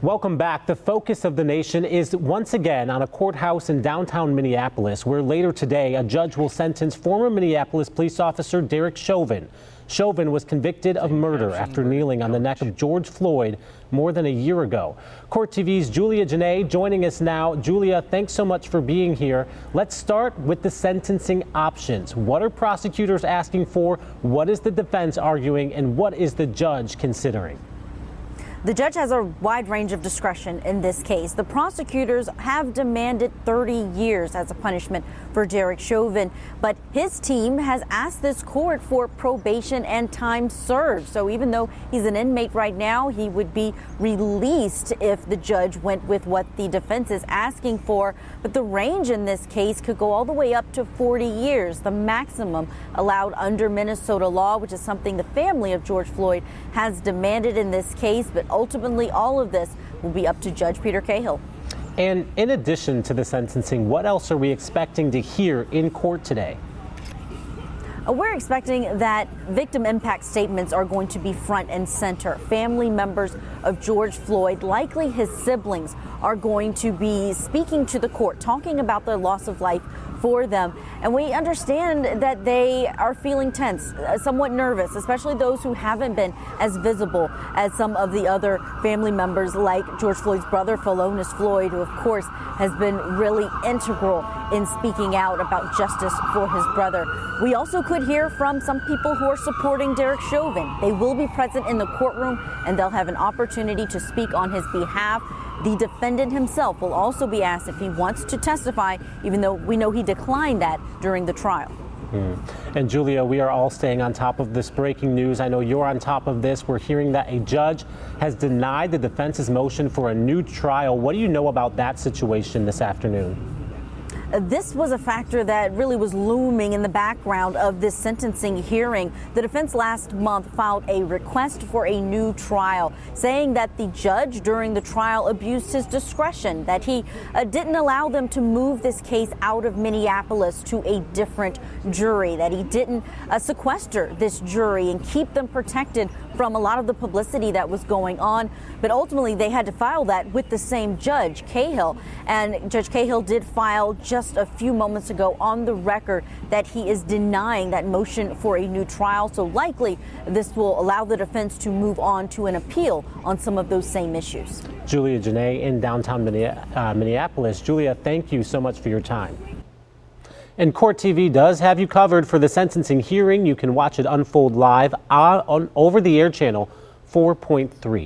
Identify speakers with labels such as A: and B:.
A: Welcome back. The focus of the nation is once again on a courthouse in downtown Minneapolis, where later today a judge will sentence former Minneapolis police officer Derek Chauvin. Chauvin was convicted of murder after kneeling on the neck of George Floyd more than a year ago. Court TV's Julia Janae joining us now. Julia, thanks so much for being here. Let's start with the sentencing options. What are prosecutors asking for? What is the defense arguing? And what is the judge considering?
B: The judge has a wide range of discretion in this case. The prosecutors have demanded 30 years as a punishment for Derek Chauvin, but his team has asked this court for probation and time served. So even though he's an inmate right now, he would be released if the judge went with what the defense is asking for. But the range in this case could go all the way up to 40 years, the maximum allowed under Minnesota law, which is something the family of George Floyd has demanded in this case. But ultimately, all of this will be up to Judge Peter Cahill.
A: And in addition to the sentencing, what else are we expecting to hear in court today?
B: We're expecting that victim impact statements are going to be front and center. Family members of George Floyd, likely his siblings, are going to be speaking to the court, talking about the loss of life for them. And we understand that they are feeling tense, somewhat nervous, especially those who haven't been as visible as some of the other family members, like George Floyd's brother, Philonise Floyd, who of course has been really integral in speaking out about justice for his brother. We also could hear from some people who are supporting Derek Chauvin. They will be present in the courtroom and they'll have an opportunity to speak on his behalf. The defendant himself will also be asked if he wants to testify, even though we know he declined that during the trial.
A: And Julia, we are all staying on top of this breaking news. I know you're on top of this. We're hearing that a judge has denied the defense's motion for a new trial. What do you know about that situation this afternoon?
B: This was a factor that really was looming in the background of this sentencing hearing. The defense last month filed a request for a new trial, saying that the judge during the trial abused his discretion, that he didn't allow them to move this case out of Minneapolis to a different jury, that he didn't sequester this jury and keep them protected from a lot of the publicity that was going on. But ultimately, they had to file that with the same Judge Cahill. And Judge Cahill did file just a few moments ago on the record that he is denying that motion for a new trial. So likely this will allow the defense to move on to an appeal on some of those same issues.
A: Julia Janae in downtown Minneapolis. Julia, thank you so much for your time. And Court TV does have you covered for the sentencing hearing. You can watch it unfold live on over-the-air channel 4.3.